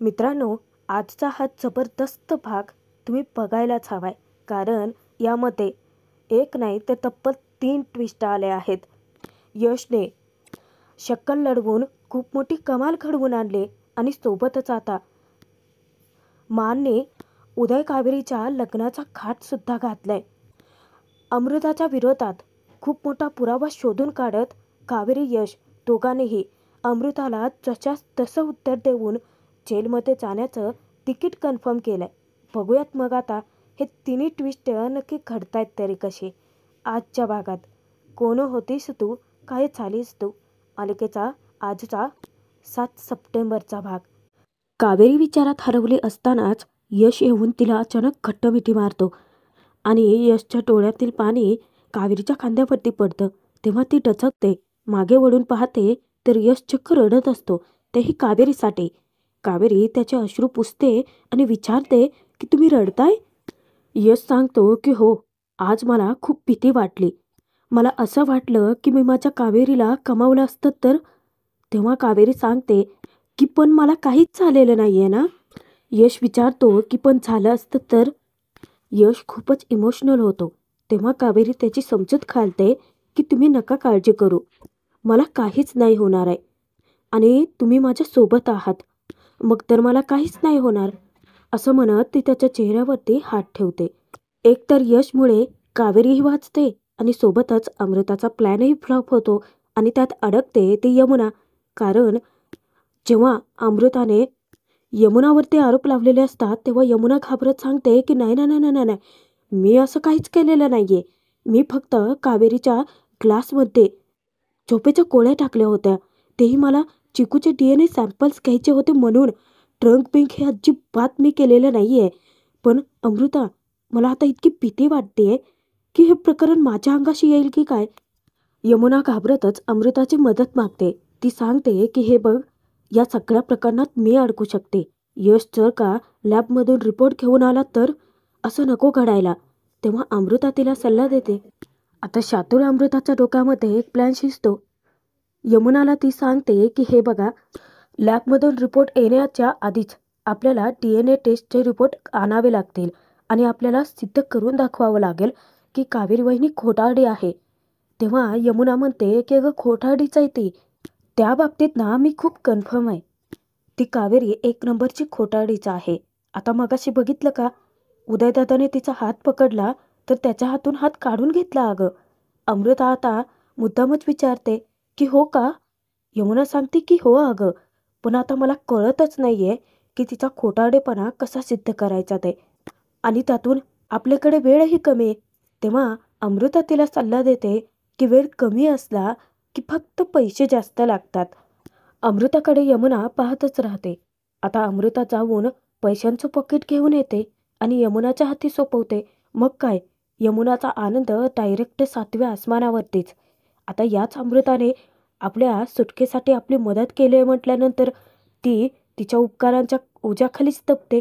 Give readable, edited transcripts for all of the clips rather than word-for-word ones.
मित्रांनो, आजचा हा जबरदस्त भाग तुम्ही बघायलाच हवाय. कारण यामध्ये एक नाही तर तब्बल 3 ट्विस्ट आले आहेत. यशने शक्कल लढवून खूप मोठी कमाल घडवून आणली आणि सोबतच आता मानने उदय कावेरीच्या लग्नाचा घाटसुद्धा घातलाय. अमृताच्या विरोधात खूप मोठा पुरावा शोधून काढत कावेरी यश दोघांनीही अमृताला जशास तसं उत्तर देऊन जेलमध्ये जाण्याचं तिकीट कन्फर्म केलंय. बघूयात मग आता हे तिन्ही ट्विस्ट नक्की घडतायत तरी कसे. आजच्या भागात कोण होतीस तू, काय झालीस तू, मालिकेचा आजचा 7 सप्टेंबरचा भाग. कावेरी विचारात हरवली असतानाच यश येऊन तिला अचानक घट्ट मिठी मारतो आणि यशच्या डोळ्यातील पाणी कावेरीच्या खांद्यावरती पडतं. तेव्हा ती डचकते. मागे वळून पाहते तर यश चक्क रडत असतो, तेही कावेरीसाठी. कावेरी त्याचे अश्रू पुसते आणि विचारते की तुम्ही रडताय. यश सांगतो की हो, आज मला खूप भीती वाटली. मला असं वाटलं की मी माझ्या कावेरीला कमावलं असतं तर. तेव्हा कावेरी सांगते की पण मला काहीच झालेलं नाहीये ना. यश विचारतो की पण झालं असतं तर. यश खूपच इमोशनल होतो. तेव्हा कावेरी त्याची समजूत घालते की तुम्ही नका काळजी करू, मला काहीच नाही होणार आहे आणि तुम्ही माझ्या सोबत आहात, मग तर मला काहीच नाही होणार. असं म्हणत ती त्याच्या चेहऱ्यावरती हात ठेवते. एकतर यशमुळे कावेरीही वाचते आणि सोबतच अमृताचा प्लॅनही फ्लॉप होतो आणि त्यात अडकते ती यमुना. कारण जेव्हा अमृताने यमुनावरती आरोप लावलेले असतात तेव्हा यमुना घाबरत सांगते की नाही नाही नाही नाही नाही, मी असं काहीच केलेलं नाहीये. मी फक्त कावेरीच्या ग्लासमध्ये झोपेच्या गोळ्या टाकल्या होत्या, तेही मला चिकूचे DNA सॅम्पल्स घ्यायचे होते म्हणून. ट्रंक बिंक हे अजिबात मी केलेलं नाहीये. पण अमृता, मला आता इतकी भीती वाटते की हे प्रकरण माझ्या अंगाशी येईल की काय. यमुना घाबरतच अमृताची मदत मागते. ती सांगते की हे बघ, या सगळ्या प्रकरणात मी अडकू शकते. यश जर का लॅबमधून रिपोर्ट घेऊन आला तर. असं नको घडायला. तेव्हा अमृता तिला सल्ला देते. आता शातूर अमृताच्या डोक्यामध्ये एक प्लॅन शिजतो. यमुनाला ती सांगते की हे बघा, लॅबमधून रिपोर्ट येण्याच्या आधीच आपल्याला DNA टेस्टचे रिपोर्ट आणावे लागतील आणि आपल्याला सिद्ध करून दाखवावं लागेल की कावेरी वहिनी खोटारडी आहे. तेव्हा यमुना म्हणते की अगं खोटारडीच आहे ती. त्या बाबतीत ना मी खूप कन्फर्म आहे. ती कावेरी 1 नंबरची खोटारडीच आहे. आता मगाशी बघितलं का, उदयदादाने तिचा हात पकडला तर त्याच्या हातून हात काढून घेतला अगं. अमृता आता मुद्दामच विचारते की हो का. यमुना सांगते की हो अगं, पण आता मला कळतच नाहीये की तिचा खोटारडेपणा कसा सिद्ध करायचा ते, आणि त्यातून आपल्याकडे वेळही कमी आहे. तेव्हा अमृता तिला सल्ला देते की वेळ कमी असला की फक्त पैसे जास्त लागतात. अमृताकडे यमुना पाहतच राहते. आता अमृता जाऊन पैशांचं पॉकेट घेऊन येते आणि यमुनाच्या हाती सोपवते. मग काय, यमुनाचा आनंद डायरेक्ट 7व्या आसमानावरतीच. आता याच अमृताने आपल्या सुटकेसाठी आपली मदत केली आहे म्हटल्यानंतर ती तिच्या उपकारांच्या ओझ्याखालीच दबते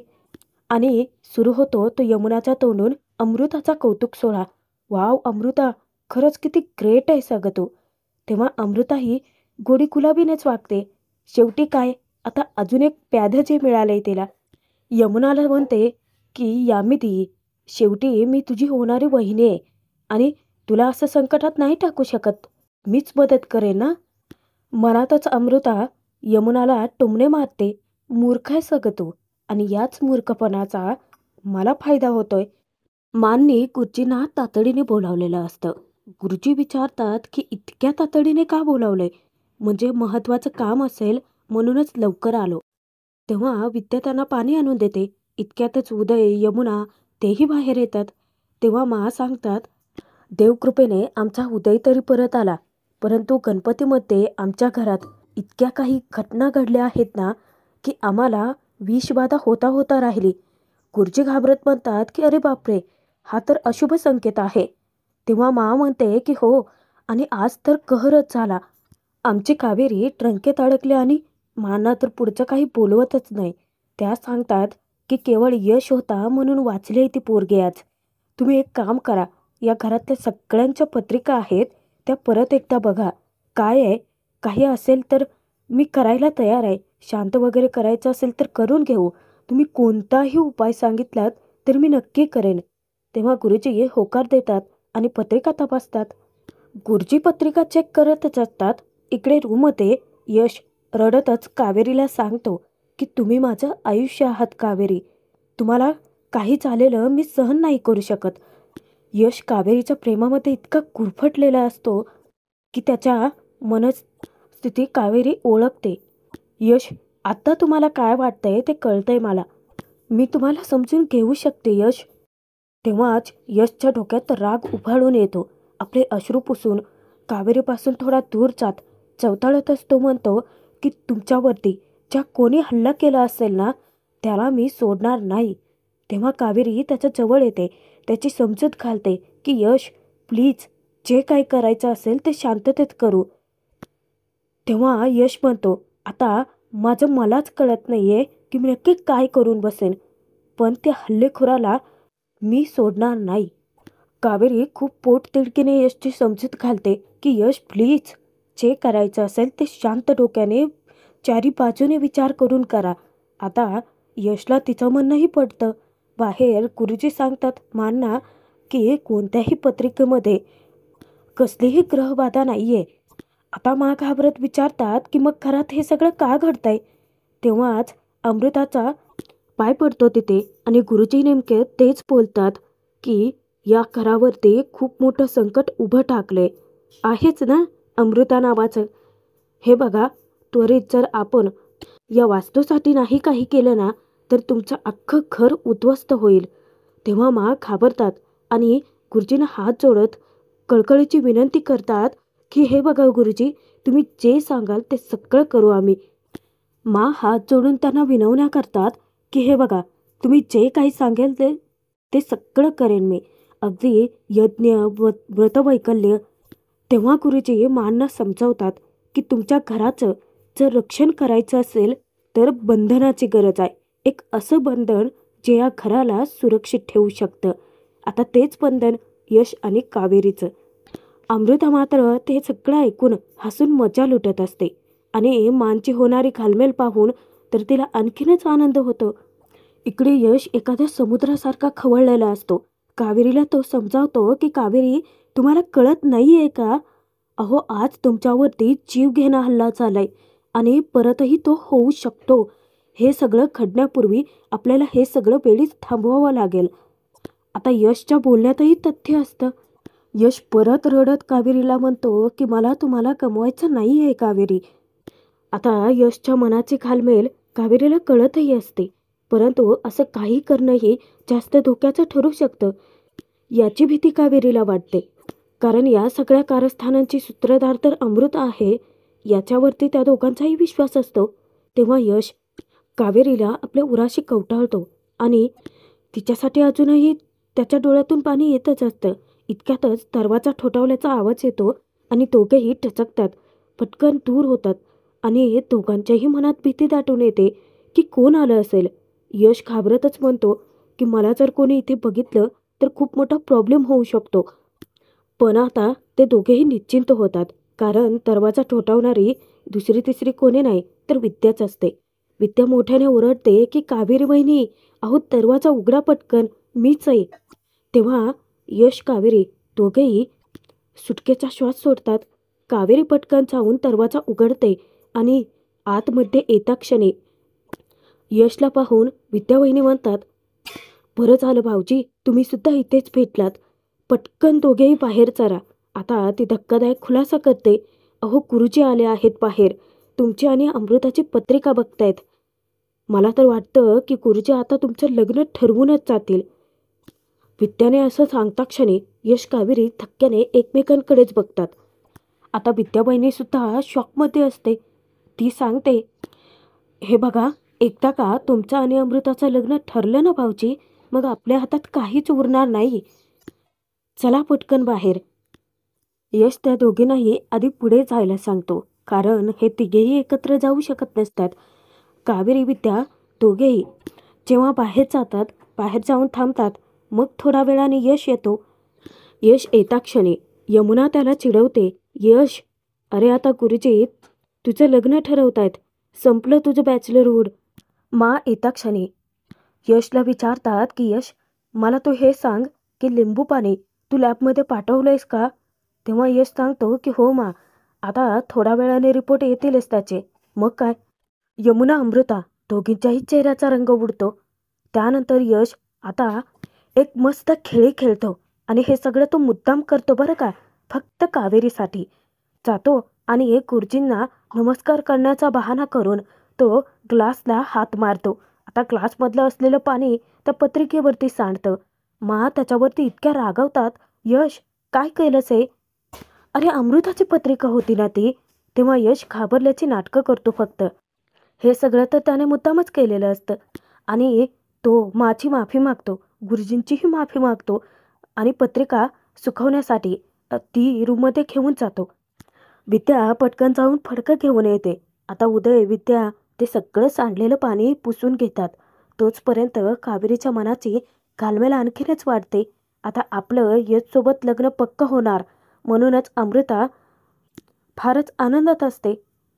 आणि सुरू होतो तो यमुनाच्या तोंडून अमृताचा कौतुक सोहळा. वाव अमृता, खरंच किती ग्रेट आहे सगळं तू. तेव्हा अमृताही गोडी गुलाबीनेच वागते. शेवटी काय, आता अजून एक प्याद जे मिळालंय तिला. यमुनाला म्हणते की यामिती, शेवटी मी तुझी होणारी वहिनी आहे आणि तुला असं संकटात नाही टाकू शकत, मीच मदत करेन ना. मनातच अमृता यमुनाला टोमणे मारते. मूर्ख आहे सगळं तू आणि याच मूर्खपणाचा मला फायदा होतोय. माननी गुरुजींना तातडीने बोलावलेलं असतं. गुरुजी विचारतात की इतक्या तातडीने का बोलावलंय. म्हणजे महत्वाचं काम असेल म्हणूनच लवकर आलो. तेव्हा विद्या त्यांना पाणी आणून देते. इतक्यातच उदय, यमुना तेही बाहेर येतात. तेव्हा मा सांगतात, देवकृपेने आमचा उदय तरी परत आला, परंतु गणपतीमध्ये आमच्या घरात इतक्या काही घटना घडल्या आहेत ना की आम्हाला विषबाधा होता होता राहिली. गुरुजी घाबरत म्हणतात की अरे बापरे, हा तर अशुभ संकेत आहे. तेव्हा मा म्हणते की हो, आणि आज तर कहरच झाला. आमची कावेरी ट्रंकेत अडकली आणि माना तर पुढचं काही बोलवतच नाही. त्या सांगतात की केवळ यश होता म्हणून वाचली ती पोरगी आज. तुम्ही एक काम करा, या घरातल्या सगळ्यांच्या पत्रिका आहेत त्या परत एकदा बघा. काय आहे, काही असेल तर मी करायला तयार आहे. शांत वगैरे करायचं असेल तर करून घेऊ. तुम्ही कोणताही उपाय सांगितलात तर मी नक्की करेन. तेव्हा गुरुजी होकार देतात आणि पत्रिका तपासतात. गुरुजी पत्रिका चेक करतच असतात. इकडे रूममध्ये यश रडतच कावेरीला सांगतो की तुम्ही माझं आयुष्य आहात कावेरी. तुम्हाला काही झालेलं मी सहन नाही करू शकत. यश कावेरीच्या प्रेमामध्ये इतका गुरफटलेला असतो की त्याच्या मनस्थिती कावेरी ओळखते. यश, आता तुम्हाला काय वाटतंय ते कळतंय मला. मी तुम्हाला समजून घेऊ शकते यश. तेव्हाच यशच्या डोक्यात राग उफाळून येतो. आपले अश्रू पुसून कावेरीपासून थोडा दूर जात चवताळतच तो म्हणतो की तुमच्यावरती ज्या कोणी हल्ला केला असेल ना त्याला मी सोडणार नाही. तेव्हा कावेरी त्याच्या जवळ येते, त्याची समजूत घालते की यश प्लीज जे काही करायचं असेल ते शांततेत करू. तेव्हा यश म्हणतो, आता माझं मलाच कळत नाही आहे की मी नक्की काय करून बसेन, पण त्या हल्लेखोराला मी सोडणार नाही. कावेरी खूप पोटतिडकीने यशची समजूत घालते की यश प्लीज जे करायचं असेल ते शांत डोक्याने चारी बाजूने विचार करून करा. आता यशला तिचं म्हणणंही पडतं. बाहेर गुरुजी सांगतात मानना की कोणत्याही पत्रिकेमध्ये कसलीही ग्रहबाधा नाही आहे. आता मा घाबरत विचारतात की मग घरात हे सगळं का घडतंय. तेव्हाच अमृताचा पाय पडतो तिथे आणि गुरुजी नेमके तेच बोलतात की या घरावरती खूप मोठं संकट उभं टाकले आहेच ना अमृता नावाचं. हे बघा, त्वरित जर आपण या वास्तूसाठी नाही काही केलं ना तर तुमचं अख्खं घर उद्ध्वस्त होईल. तेव्हा मा घाबरतात आणि गुरुजींना हात जोडत कळकळीची विनंती करतात की हे बघा गुरुजी, तुम्ही जे सांगाल ते सगळं करू आम्ही. मा हात जोडून त्यांना विनवण्या करतात की हे बघा, तुम्ही जे काही सांगेल ते सगळं करेन मी, अगदी यज्ञ व्रतवैकल्य. तेव्हा गुरुजी मांना समजावतात की तुमच्या घराचं जर रक्षण करायचं असेल तर बंधनाची गरज आहे. एक असं बंधन जे या घराला सुरक्षित ठेवू शकतं. आता तेच बंधन यश आणि कावेरीचं. अमृता मात्र ते सगळं ऐकून हसून मजा लुटत असते आणि मानची होणारी घालमेल पाहून तर तिला आणखीनच आनंद होतो. इकडे यश एखाद्या समुद्रासारखा खवळलेला असतो. कावेरीला तो समजावतो की कावेरी, तुम्हाला कळत नाही आहे का, अहो आज तुमच्यावरती जीवघेणा हल्ला झालाय आणि परतही तो होऊ शकतो. हे सगळं घडण्यापूर्वी आपल्याला हे सगळं वेळीच थांबवावं लागेल. आता यशच्या बोलण्यातही तथ्य असतं. यश परत रडत कावेरीला म्हणतो की मला तुम्हाला गमवायचं नाही आहे कावेरी. आता यशच्या मनाची घालमेल कावेरीला कळतही असते, परंतु असं काही करणंही जास्त धोक्याचं ठरू शकतं याची भीती कावेरीला वाटते. कारण या सगळ्या कारस्थानांची सूत्रधार तर अमृता आहे, याच्यावरती त्या दोघांचाही विश्वास असतो. तेव्हा यश कावेरीला आपल्या उराशी कवटाळतो आणि तिच्यासाठी अजूनही त्याच्या डोळ्यातून पाणी येतच असतं. इतक्यातच दरवाजा ठोठावल्याचा आवाज येतो आणि दोघेही टचकतात, पटकन दूर होतात आणि दोघांच्याही मनात भीती दाटून येते की कोण आलं असेल. यश घाबरतच म्हणतो की मला जर कोणी इथे बघितलं तर खूप मोठा प्रॉब्लेम होऊ शकतो. पण आता ते दोघेही निश्चिंत होतात, कारण दरवाजा ठोठावणारी दुसरी तिसरी कोणी नाही तर विद्याच असते. विद्या मोठ्याने ओरडते की कावेरी वहिनी, अहो दरवाजा उघडा पटकन, मीच आहे. तेव्हा यश कावेरी दोघेही सुटकेचा श्वास सोडतात. कावेरी पटकन जाऊन दरवाजा उघडते आणि आतमध्ये येता क्षणी यशला पाहून विद्या वहिनी म्हणतात, बरं झालं भाऊजी, तुम्ही सुद्धा इथेच भेटलात. पटकन दोघेही बाहेर चला. आता ती धक्कादायक खुलासा करते, अहो गुरुजी आले आहेत बाहेर, तुमची आणि अमृताची पत्रिका बघतायत. मला तर वाटतं की गुरुजी आता तुमचं लग्न ठरवूनच जातील. विद्याने असं सांगता क्षणी यश कावेरी धक्क्याने एकमेकांकडेच बघतात. आता विद्याबाईंनी सुद्धा शॉकमध्ये असते. ती सांगते, हे बघा, एकदा का तुमचं आणि अमृताचं लग्न ठरलं ना भाऊजी, मग आपल्या हातात काहीच उरणार नाही. चला पटकन बाहेर. यश त्या दोघींनाही आधी पुढे जायला सांगतो, कारण हे तिघेही एकत्र जाऊ शकत नसतात. कावेरी विद्या दोघेही जेव्हा बाहेर जातात, बाहेर जाऊन थांबतात. मग थोडा वेळाने यश येतो. यश येता क्षणी यमुना त्याला चिडवते, यश, अरे आता गुरुजी तुझं लग्न ठरवतायत, संपलं तुझं बॅचलरहूड. मा येता क्षणी यशला विचारतात की यश, मला तू हे सांग की लिंबू पाणी तू लॅबमध्ये पाठवलंयस का? तेव्हा यश सांगतो की हो मा, आता थोड्या वेळाने रिपोर्ट येतीलच त्याचे. मग काय? यमुना अमृता दोघींच्याही चेहऱ्याचा रंग उडतो. त्यानंतर यश आता एक मस्त खेळी खेळतो आणि हे सगळं तो मुद्दाम करतो बरं का, फक्त कावेरीसाठी. जातो आणि एक गुरुजींना नमस्कार करण्याचा बहाणा करून तो ग्लासला हात मारतो. आता ग्लासमधलं असलेलं पाणी त्या पत्रिकेवरती सांडतं. मा त्याच्यावरती इतक्या रागावतात, यश काय केलंस हे? अरे अमृताची पत्रिका होती ना ती. तेव्हा यश घाबरल्याची नाटकं करतो फक्त. हे सगळं तर त्याने मुद्दामच केलेलं असतं. आणि तो माची माफी मागतो, गुरुजींचीही माफी मागतो आणि पत्रिका सुकवण्यासाठी ती रूममध्ये घेऊन जातो. विद्या पटकन जाऊन फडकं घेऊन येते. आता उदय, विद्या ते सगळं सांडलेलं पाणी पुसून घेतात. तोचपर्यंत कावेरीच्या मनाची घालमेल आणखीनच वाढते. आता आपलं यशसोबत लग्न पक्क होणार म्हणूनच अमृता फारच आनंदात असते.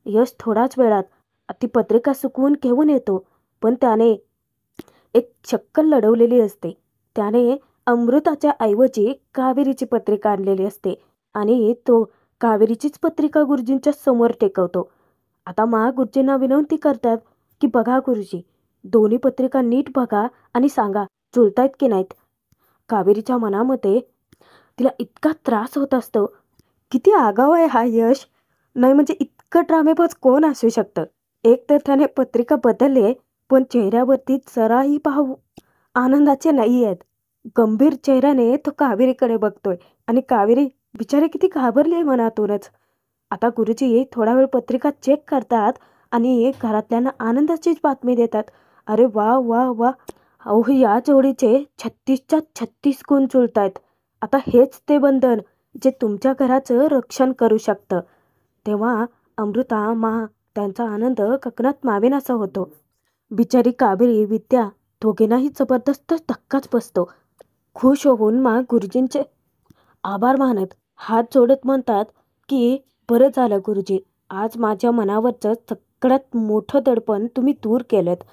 यश थोड्याच वेळात ती पत्रिका सुकवून घेऊन येतो, पण त्याने एक शक्कल लढवलेली असते. त्याने अमृताच्या ऐवजी कावेरीची पत्रिका आणलेली असते आणि तो कावेरीचीच पत्रिका गुरुजींच्या समोर टेकवतो. आता गुरुजींना विनंती करतात की बघा गुरुजी, दोन्ही पत्रिका नीट बघा आणि सांगा जुळतायत की नाहीत. कावेरीच्या मनामध्ये तिला इतका त्रास होत असतो. किती आगाव आहे हा यश. नाही म्हणजे इतकं ड्रामेबाज कोण असू शकतं? एक तर त्याने पत्रिका बदलली, पण चेहऱ्यावरती जराही भाव आनंदाचे नाही आहेत. गंभीर चेहऱ्याने तो कावेरीकडे बघतोय आणि कावेरी बिचारी किती घाबरली आहे मनातूनच. आता गुरुजी थोडा वेळ पत्रिका चेक करतात आणि घरातल्यांना आनंदाचीच बातमी देतात. अरे वा वा वा, अहो या जोडीचे 36च्या 36 गुण जुळतायत. आता हेच ते बंधन जे तुमच्या घराचं रक्षण करू शकतं. तेव्हा अमृता, त्यांचा आनंद ककनात मावेनासा होतो. बिचारी कावेरी, विद्या दोघींनाही जबरदस्त धक्काच बसतो. खुश होऊन गुरुजींचे आभार मानत हात जोडत म्हणतात की बरं झालं गुरुजी, आज माझ्या मनावरचं सगळ्यात मोठं दडपण तुम्ही दूर केलंत.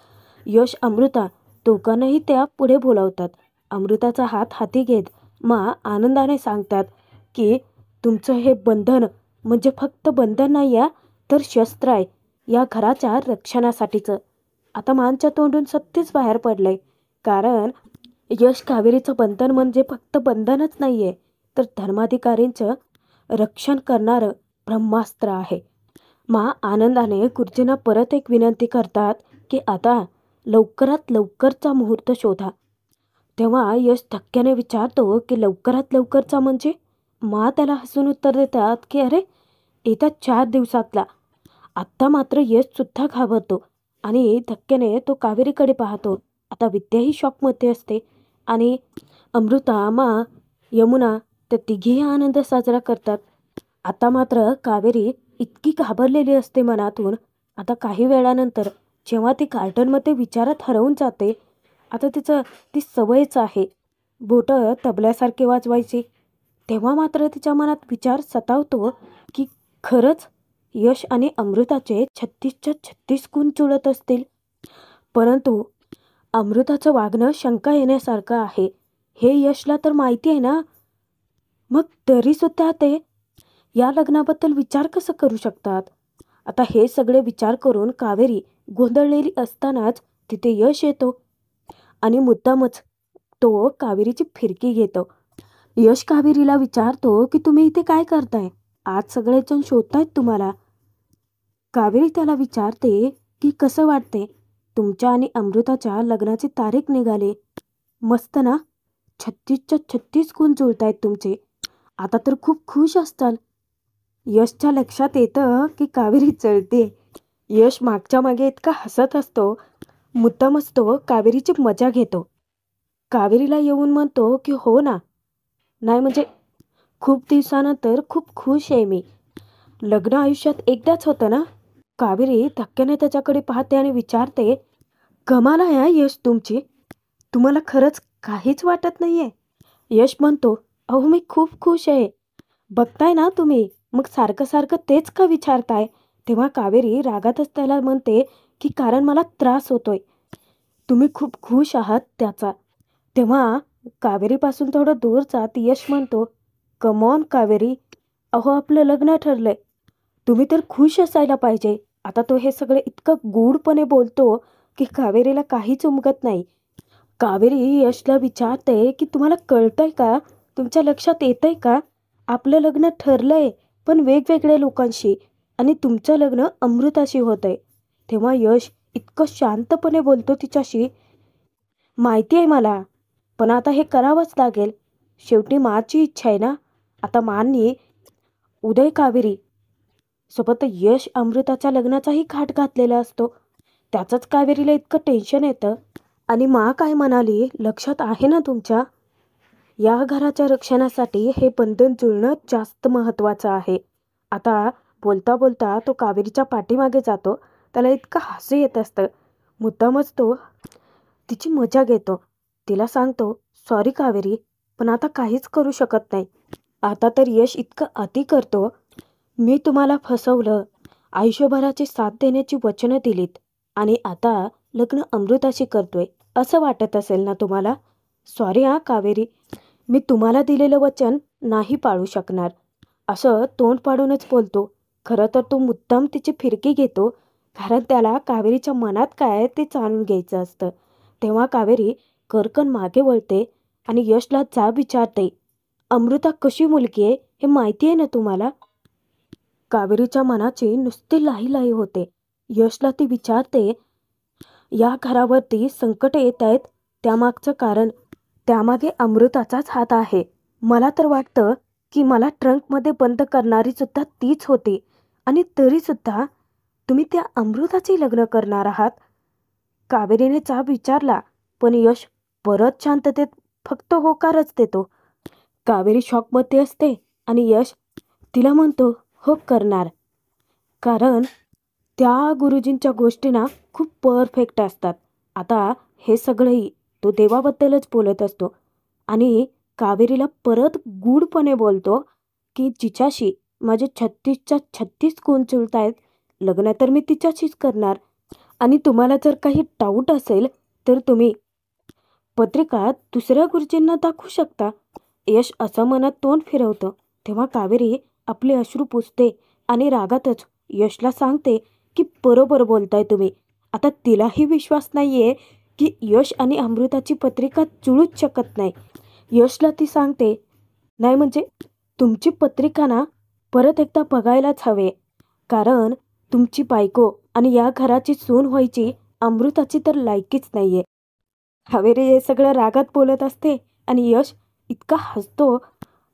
यश, अमृता दोघांनाही त्या पुढे बोलावतात. अमृताचा हात हाती घेत आनंदाने सांगतात की तुमचं हे बंधन म्हणजे फक्त बंधन नाही आहे, तर शस्त्र आहे या घराच्या रक्षणासाठीचं. आता मांच्या तोंडून सत्यच बाहेर पडलंय, कारण यश कावेरीचं बंधन म्हणजे फक्त बंधनच नाही आहे, तर धर्माधिकारींचं रक्षण करणारं ब्रह्मास्त्र आहे. आनंदाने गुरुजींना परत एक विनंती करतात की आता लवकरात लवकरचा मुहूर्त शोधा. तेव्हा यश धक्क्याने विचारतो की लवकरात लवकरचा म्हणजे? त्याला हसून उत्तर देतात की अरे येत्या 4 दिवसातला. आत्ता मात्र यशसुद्धा घाबरतो आणि धक्क्याने तो कावेरीकडे पाहतो. आता विद्याही शॉकमध्ये असते आणि अमृता, यमुना त्या तिघीही आनंद साजरा करतात. आता मात्र कावेरी इतकी घाबरलेली असते मनातून. आता काही वेळानंतर जेव्हा ती गार्डनमध्ये विचारात हरवून जाते, आता ती सवयच आहे बोटं तबल्यासारखे वाजवायची. तेव्हा मात्र तिच्या मनात विचार सतावतो की खरंच यश आणि अमृताचे 36च्या 36 गुण जुळत असतील. परंतु अमृताचं वागणं शंका येण्यासारखं आहे, हे यशला तर माहिती आहे ना. मग तरीसुद्धा ते या लग्नाबद्दल विचार कसं करू शकतात? आता हे सगळे विचार करून कावेरी गोंधळलेली असतानाच तिथे यश येतो आणि मुद्दामच तो कावेरीची फिरकी घेतो. यश कावेरीला विचारतो की तुम्ही इथे काय करताय? आज सगळेजण शोधतायत तुम्हाला. कावेरी त्याला विचारते की कसं वाटते? तुमच्या आणि अमृताच्या लग्नाची तारीख निघाली. मस्त ना? 36च्या 36 गुण जुळतायत तुमचे. आता तर खूप खुश असताल. यशच्या लक्षात येतं की कावेरी जळते. यश मागच्या मागे इतका हसत असतो, मुद्दामच तो कावेरीची मजा घेतो. कावेरीला येऊन म्हणतो की हो ना, नाही म्हणजे खूप दिवसानंतर खूप खुश आहे मी. लग्न आयुष्यात एकदाच होतं ना. कावेरी धक्क्याने त्याच्याकडे पाहते आणि विचारते, कमाल आहे हा यश तुमची. तुम्हाला खरंच काहीच वाटत नाहीये? यश म्हणतो, अहो मी खूप खुश आहे. बघताय ना तुम्ही, मग सारखं सारखं तेच का विचारताय? तेव्हा कावेरी रागातच त्याला म्हणते की कारण मला त्रास होतोय, तुम्ही खूप खुश आहात त्याचा. तेव्हा कावेरीपासून थोडं दूर जात यश म्हणतो, कमॉन कावेरी, अहो आपलं लग्न ठरलंय, तुम्ही तर खुश असायला पाहिजे. आता तो हे सगळे इतकं गूढपणे बोलतो की कावेरीला काहीच उमगत नाही. कावेरी यशला विचारते की तुम्हाला कळतंय का, तुमच्या लक्षात येतंय का, आपलं लग्न ठरलंय पण वेगवेगळ्या लोकांशी, आणि तुमचं लग्न अमृताशी होतंय. तेव्हा यश इतकं शांतपणे बोलतो तिच्याशी, माहिती आहे मला, पण आता हे करावंच लागेल, शेवटी माची इच्छा आहे ना. आता मांनी उदय कावेरी सोबत यश अमृताच्या लग्नाचाही घाट घातलेला असतो. त्याचंच कावेरीला इतकं टेन्शन येतं. आणि मा काय म्हणाली लक्षात आहे ना तुमच्या, या घराच्या रक्षणासाठी हे बंधन जुळणं जास्त महत्त्वाचं आहे. आता बोलता बोलता तो कावेरीच्या पाठीमागे जातो. त्याला इतकं हसू येत असतं. मुद्दामच तो तिची मजा घेतो. तिला सांगतो, सॉरी कावेरी, पण आता काहीच करू शकत नाही. आता तर यश इतकं अति करतो, मी तुम्हाला फसवलं, आयुष्यभराची साथ देण्याची वचनं दिलीत आणि आता लग्न अमृताशी करतोय असं वाटत असेल ना तुम्हाला. सॉरी हा कावेरी, मी तुम्हाला दिलेलं वचन नाही पाळू शकणार, असं तोंड पाडूनच बोलतो. खरं तर तो मुद्दाम तिची फिरकी घेतो, कारण त्याला कावेरीच्या मनात काय आहे ते जाणून घ्यायचं असतं. तेव्हा कावेरी करकन मागे वळते आणि यशला जाब विचारते, अमृता कशी मुलगी आहे हे माहिती आहे ना तुम्हाला. कावेरीच्या मनाची नुसती लाही होते. यशला ती विचारते, या घरावरती संकट येत आहेत त्यामागचं कारण, त्यामागे अमृताचाच हात आहे. मला तर वाटतं की मला ट्रंकमध्ये बंद करणारी सुद्धा तीच होती, आणि तरीसुद्धा तुम्ही त्या अमृताचे लग्न करणार आहात. कावेरीने जाब विचारला, पण यश परत शांततेत फक्त होकारच देतो. कावेरी शॉकमध्ये असते आणि यश तिला म्हणतो, हो करणार, कारण त्या गुरुजींच्या गोष्टींना खूप परफेक्ट असतात. आता हे सगळंही तो देवाबद्दलच बोलत असतो आणि कावेरीला परत गूढपणे बोलतो की जिच्याशी माझे 36च्या 36 गुण जुळतायत, लग्न तर मी तिच्याशीच करणार. आणि तुम्हाला जर काही डाऊट असेल तर तुम्ही पत्रिका दुसऱ्या गुरुजींना दाखवू शकता. यश असं मनात तोंड फिरवतं. तेव्हा कावेरी आपले अश्रू पुसते आणि रागातच यशला सांगते की बरोबर बोलताय तुम्ही. आता तिलाही विश्वास नाहीये की यश आणि अमृताची पत्रिका जुळूच शकत नाही. यशला ती सांगते, नाही म्हणजे तुमची पत्रिका ना परत एकदा बघायलाच हवे, कारण तुमची बायको आणि या घराची सून व्हायची अमृताची तर लायकीच नाहीये. कावेरी हे सगळं रागात बोलत असते आणि यश इतका हसतो,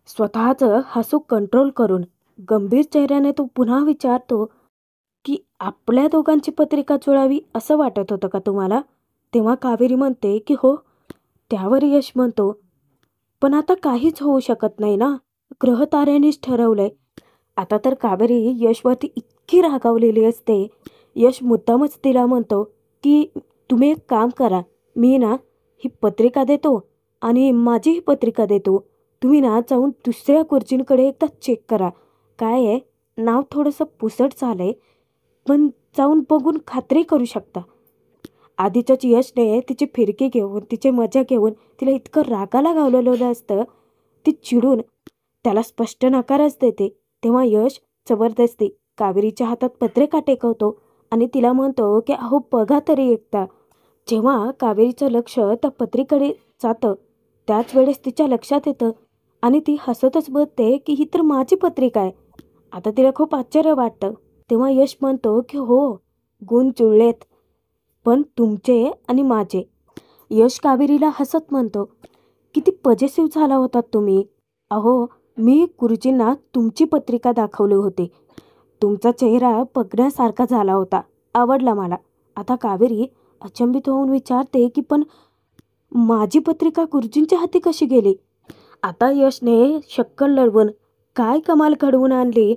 स्वतःचं हसू कंट्रोल करून. गंभीर चेहऱ्याने तो पुन्हा विचारतो की आपल्या दोघांची पत्रिका जुळावी असं वाटत होतं का तुम्हाला. तेव्हा कावेरी म्हणते की हो. त्यावर यश म्हणतो, पण आता काहीच होऊ शकत नाही ना, ग्रहताऱ्यांनीच ठरवलंय. आता तर कावेरी यशवरती इतकी रागावलेली असते. यश मुद्दामच तिला म्हणतो की तुम्ही एक काम करा, मी ना ही पत्रिका देतो आणि माझी ही पत्रिका देतो, तुम्ही ना जाऊन दुसऱ्या गुरुजींकडे एकदा चेक करा. काय आहे, नाव थोडंसं पुसट झालंय, पण जाऊन बघून खात्री करू शकता. आधीच्याच यशने तिची फिरकी घेऊन, तिची मजा घेऊन तिला इतकं रागाला गावलेलं असतं. ती चिडून त्याला स्पष्ट नकारच देते. तेव्हा यश जबरदस्ती कावेरीच्या हातात पत्रिका टेकवतो आणि तिला म्हणतो की अहो बघा तरी एकदा. जेव्हा कावेरीचं लक्ष त्या पत्रिकेकडे जातं त्याच वेळेस तिच्या लक्षात येतं आणि ती हसतच बोलते की ही तर माझी पत्रिका आहे. आता तिला खूप आश्चर्य वाटतं. तेव्हा यश म्हणतो की हो, गुण जुळलेत, पण तुमचे आणि माझे. यश कावेरीला हसत म्हणतो, किती पजेसिव्ह झाला होतात तुम्ही. अहो मी गुरुजींना तुमची पत्रिका दाखवली होती, तुमचा चेहरा बघण्यासारखा झाला होता, आवडला मला. आता कावेरी अचंबित होऊन विचारते की पण माझी पत्रिका गुरुजींच्या हाती कशी गेली. आता यशने शक्कल लढवून काय कमाल घडवून आणली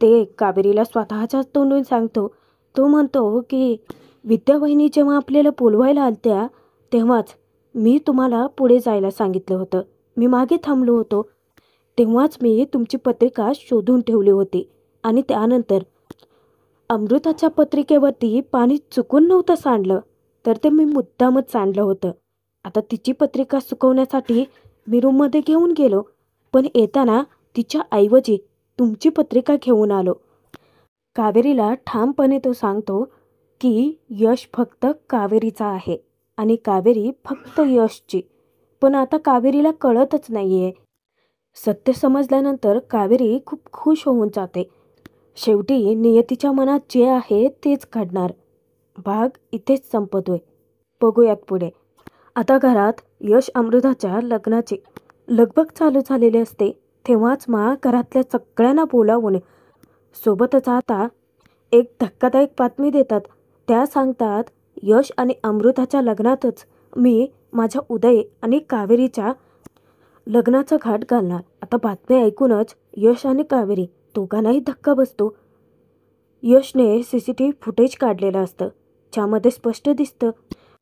ते कावेरीला स्वतःच्याच तोंडून सांगतो. तो म्हणतो की विद्यावहिनी जेव्हा आपल्याला बोलवायला आलत्या तेव्हाच मी तुम्हाला पुढे जायला सांगितलं होतं. मी मागे थांबलो होतो, तेव्हाच मी तुमची पत्रिका शोधून ठेवली होती आणि त्यानंतर अमृताच्या पत्रिकेवरती पाणी चुकून नव्हतं सांडलं, तर ते मी मुद्दामच सांडलं होतं. आता तिची पत्रिका सुकवण्यासाठी मी रूममध्ये घेऊन गेलो, पण येताना तिच्या ऐवजी तुमची पत्रिका घेऊन आलो. कावेरीला ठामपणे तो सांगतो की यश फक्त कावेरीचा आहे आणि कावेरी फक्त यशची. पण आता कावेरीला कळतच नाहीये. सत्य समजल्यानंतर कावेरी खूप खुश होऊन जाते. शेवटी नियतीच्या मनात जे आहे तेच घडणार. भाग इथेच संपतोय. बघूयात पुढे. आता घरात यश अमृताच्या लग्नाची लगबग चालू झालेली असते. तेव्हाच घरातल्या सगळ्यांना बोलावून सोबतच आता एक धक्कादायक बातमी देतात. त्या सांगतात यश आणि अमृताच्या लग्नातच मी माझ्या उदय आणि कावेरीच्या लग्नाचा घाट घालणार. आता बातमी ऐकूनच यश आणि कावेरी दोघांनाही धक्का बसतो. यशने CCTV फुटेज काढलेलं असतं, ज्यामध्ये स्पष्ट दिसतं.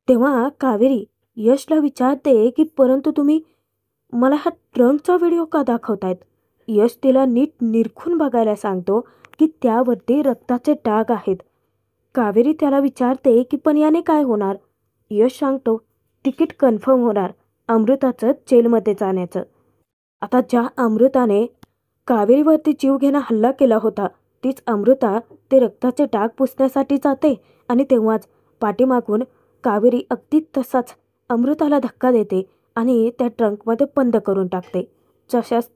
तेव्हा कावेरी यशला विचारते की परंतु तुम्ही मला हा ट्रंकचा व्हिडिओ का दाखवतायत. यश तिला नीट निरखून बघायला सांगतो की त्यावरती रक्ताचे डाग आहेत. कावेरी त्याला विचारते की पण याने काय होणार. यश सांगतो तिकीट कन्फर्म होणार अमृताचं जेलमध्ये जाण्याचं. आता ज्या अमृताने कावेरीवरती जीवघेणा हल्ला केला होता, तीच अमृता ते रक्ताचे डाग पुसण्यासाठी जाते आणि तेव्हाच पाठीमागून कावेरी अगदी तसाच अमृताला धक्का देते आणि त्या ट्रंकमध्ये बंद करून टाकते. जशास